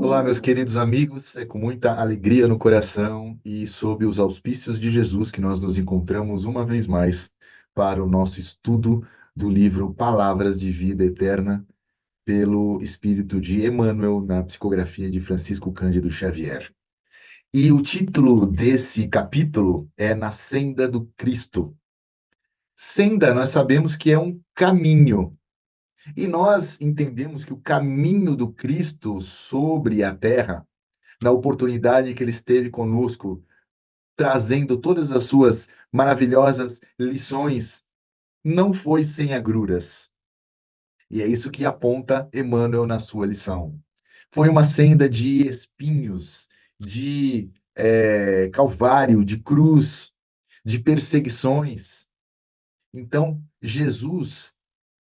Olá, meus queridos amigos, é com muita alegria no coração e sob os auspícios de Jesus que nós nos encontramos uma vez mais para o nosso estudo do livro Palavras de Vida Eterna, pelo Espírito de Emmanuel, na psicografia de Francisco Cândido Xavier. E o título desse capítulo é Na Senda do Cristo. Senda, nós sabemos que é um caminho, e nós entendemos que o caminho do Cristo sobre a terra, na oportunidade que ele esteve conosco, trazendo todas as suas maravilhosas lições, não foi sem agruras. E é isso que aponta Emmanuel na sua lição. Foi uma senda de espinhos, de calvário, de cruz, de perseguições. Então, Jesus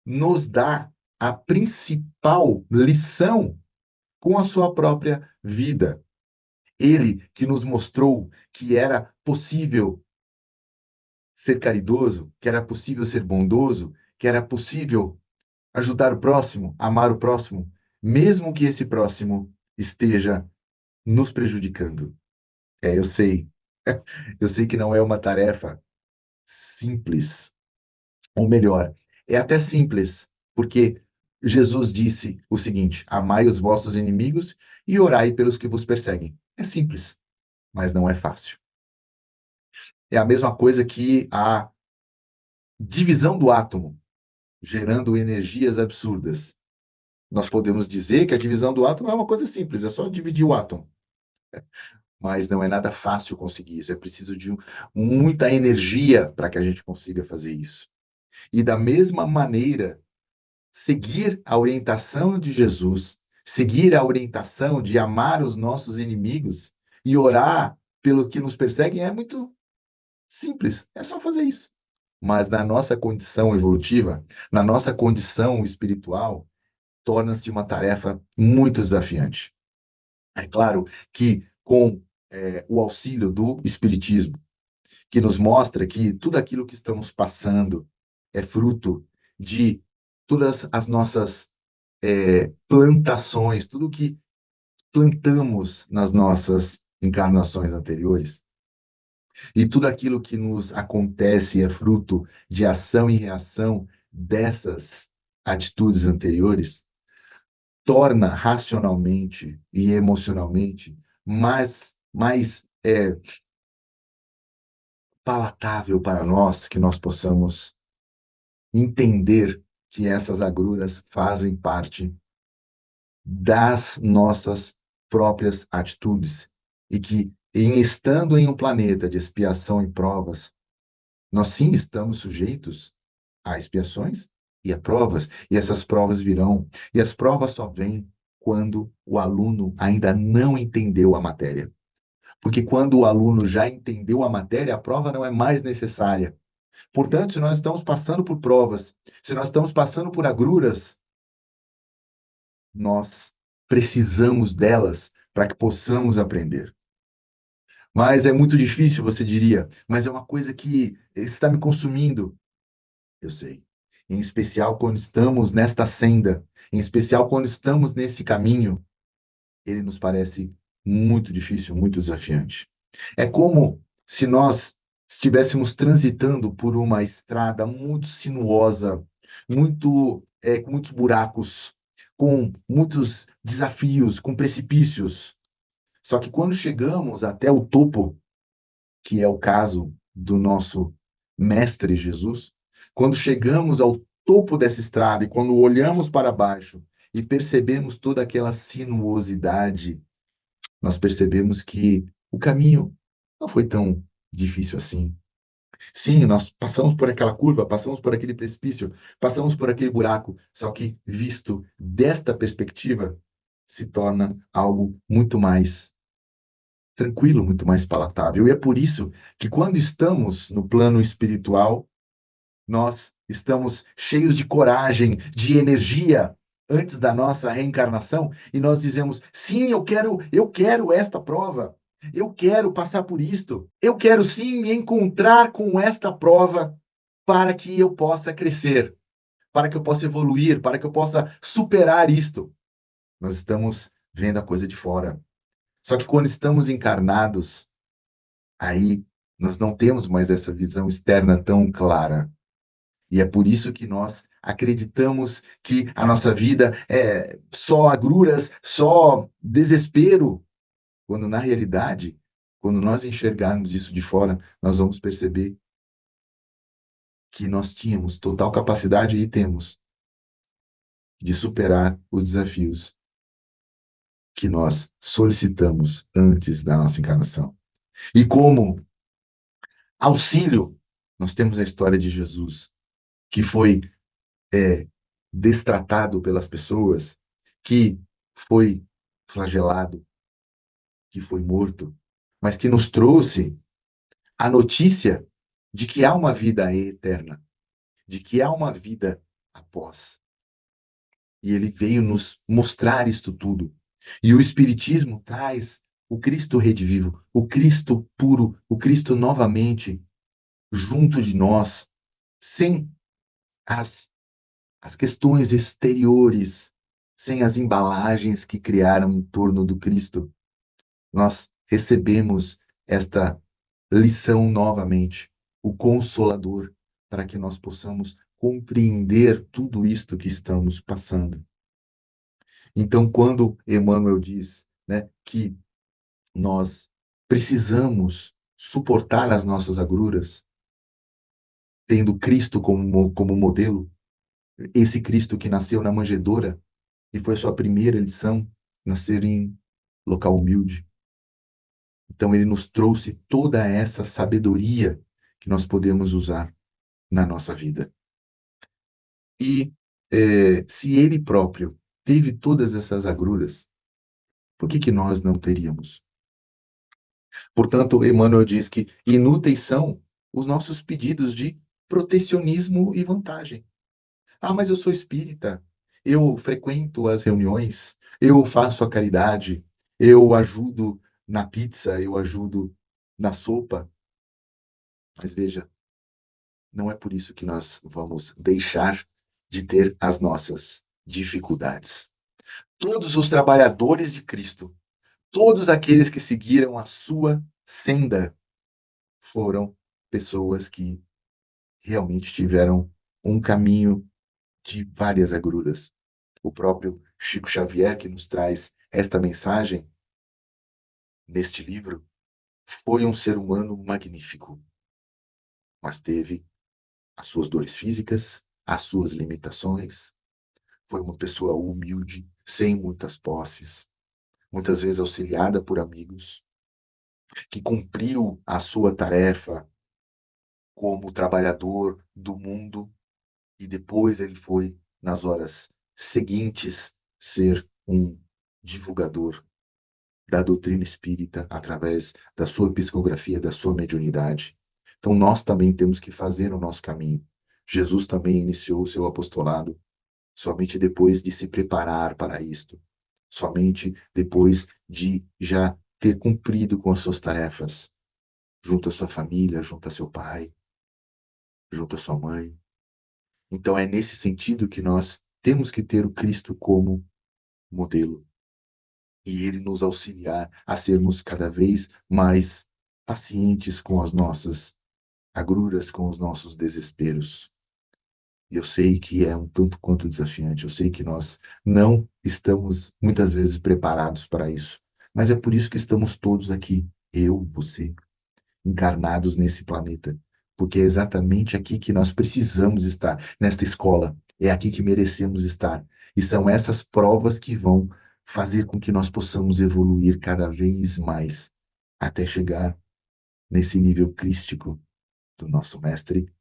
nos dá a principal lição com a sua própria vida. Ele que nos mostrou que era possível ser caridoso, que era possível ser bondoso, que era possível ajudar o próximo, amar o próximo, mesmo que esse próximo esteja nos prejudicando. Eu sei. Eu sei que não é uma tarefa simples, ou melhor, é até simples, porque Jesus disse o seguinte: amai os vossos inimigos e orai pelos que vos perseguem. É simples, mas não é fácil. É a mesma coisa que a divisão do átomo, gerando energias absurdas. Nós podemos dizer que a divisão do átomo é uma coisa simples, é só dividir o átomo. Mas não é nada fácil conseguir isso, é preciso de muita energia para que a gente consiga fazer isso. E da mesma maneira, seguir a orientação de Jesus, seguir a orientação de amar os nossos inimigos e orar pelo que nos perseguem é muito simples, é só fazer isso. Mas na nossa condição evolutiva, na nossa condição espiritual, torna-se uma tarefa muito desafiante. É claro que com o auxílio do Espiritismo, que nos mostra que tudo aquilo que estamos passando é fruto de todas as nossas plantações, tudo que plantamos nas nossas encarnações anteriores, e tudo aquilo que nos acontece é fruto de ação e reação dessas atitudes anteriores, torna racionalmente e emocionalmente mais palatável para nós que nós possamos entender que essas agruras fazem parte das nossas próprias atitudes e que, em estando em um planeta de expiação e provas, nós sim estamos sujeitos a expiações e a provas, e essas provas virão, e as provas só vêm quando o aluno ainda não entendeu a matéria. Porque quando o aluno já entendeu a matéria, a prova não é mais necessária. Portanto, se nós estamos passando por provas, se nós estamos passando por agruras, nós precisamos delas para que possamos aprender. Mas é muito difícil, você diria, mas é uma coisa que está me consumindo. Eu sei. Em especial quando estamos nesta senda, em especial quando estamos nesse caminho, ele nos parece muito difícil, muito desafiante. É como se nós estivéssemos transitando por uma estrada muito sinuosa, com muitos buracos, com muitos desafios, com precipícios. Só que quando chegamos até o topo, que é o caso do nosso Mestre Jesus, quando chegamos ao topo dessa estrada e quando olhamos para baixo e percebemos toda aquela sinuosidade, nós percebemos que o caminho não foi tão difícil assim. Sim, nós passamos por aquela curva, passamos por aquele precipício, passamos por aquele buraco, só que visto desta perspectiva, se torna algo muito mais tranquilo, muito mais palatável. E é por isso que quando estamos no plano espiritual, nós estamos cheios de coragem, de energia antes da nossa reencarnação e nós dizemos: "Sim, eu quero esta prova. Eu quero passar por isto. Eu quero sim me encontrar com esta prova para que eu possa crescer, para que eu possa evoluir, para que eu possa superar isto." Nós estamos vendo a coisa de fora. Só que quando estamos encarnados, aí nós não temos mais essa visão externa tão clara. E é por isso que nós acreditamos que a nossa vida é só agruras, só desespero, quando na realidade, quando nós enxergarmos isso de fora, nós vamos perceber que nós tínhamos total capacidade e temos de superar os desafios que nós solicitamos antes da nossa encarnação. E como auxílio, nós temos a história de Jesus, que foi destratado pelas pessoas, que foi flagelado, que foi morto, mas que nos trouxe a notícia de que há uma vida eterna, de que há uma vida após. E ele veio nos mostrar isto tudo. E o Espiritismo traz o Cristo redivivo, o Cristo puro, o Cristo novamente junto de nós, sem as, as questões exteriores, sem as embalagens que criaram em torno do Cristo. Nós recebemos esta lição novamente, o Consolador, para que nós possamos compreender tudo isto que estamos passando. Então, quando Emmanuel diz, né, que nós precisamos suportar as nossas agruras, tendo Cristo como modelo, esse Cristo que nasceu na manjedoura e foi a sua primeira lição, nascer em local humilde. Então, ele nos trouxe toda essa sabedoria que nós podemos usar na nossa vida. E se ele próprio teve todas essas agruras, por que que nós não teríamos? Portanto, Emmanuel diz que inúteis são os nossos pedidos de protecionismo e vantagem. Ah, mas eu sou espírita, eu frequento as reuniões, eu faço a caridade, eu ajudo na pizza, eu ajudo na sopa. Mas veja, não é por isso que nós vamos deixar de ter as nossas dificuldades. Todos os trabalhadores de Cristo, todos aqueles que seguiram a sua senda, foram pessoas que realmente tiveram um caminho de várias agruras. O próprio Chico Xavier, que nos traz esta mensagem neste livro, foi um ser humano magnífico, mas teve as suas dores físicas, as suas limitações. Foi uma pessoa humilde, sem muitas posses, muitas vezes auxiliada por amigos, que cumpriu a sua tarefa como trabalhador do mundo e depois ele foi, nas horas seguintes, ser um divulgador da doutrina espírita através da sua psicografia, da sua mediunidade. Então nós também temos que fazer o nosso caminho. Jesus também iniciou o seu apostolado somente depois de se preparar para isto, somente depois de já ter cumprido com as suas tarefas, junto à sua família, junto a seu pai, junto à sua mãe. Então é nesse sentido que nós temos que ter o Cristo como modelo e ele nos auxiliar a sermos cada vez mais pacientes com as nossas agruras, com os nossos desesperos. E eu sei que é um tanto quanto desafiante, eu sei que nós não estamos muitas vezes preparados para isso, mas é por isso que estamos todos aqui, eu, você, encarnados nesse planeta, porque é exatamente aqui que nós precisamos estar, nesta escola, é aqui que merecemos estar. E são essas provas que vão fazer com que nós possamos evoluir cada vez mais, até chegar nesse nível crístico do nosso mestre,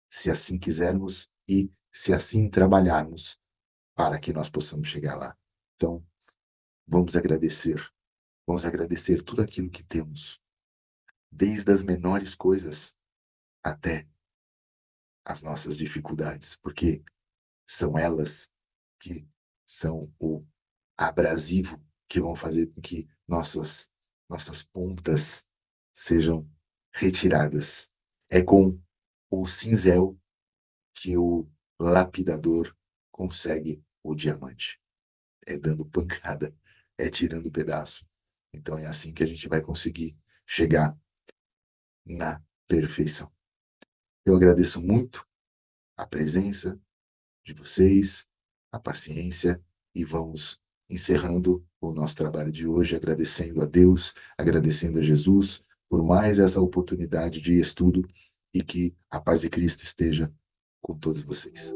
se assim quisermos e se assim trabalharmos para que nós possamos chegar lá. Então, vamos agradecer tudo aquilo que temos, desde as menores coisas até as nossas dificuldades, porque são elas que são o abrasivo que vão fazer com que nossas pontas sejam retiradas. É com o cinzel que o lapidador consegue o diamante. é dando pancada, é tirando pedaço. Então é assim que a gente vai conseguir chegar na perfeição. Eu agradeço muito a presença de vocês, a paciência, e vamos encerrando o nosso trabalho de hoje, agradecendo a Deus, agradecendo a Jesus por mais essa oportunidade de estudo e que a paz de Cristo esteja com todos vocês.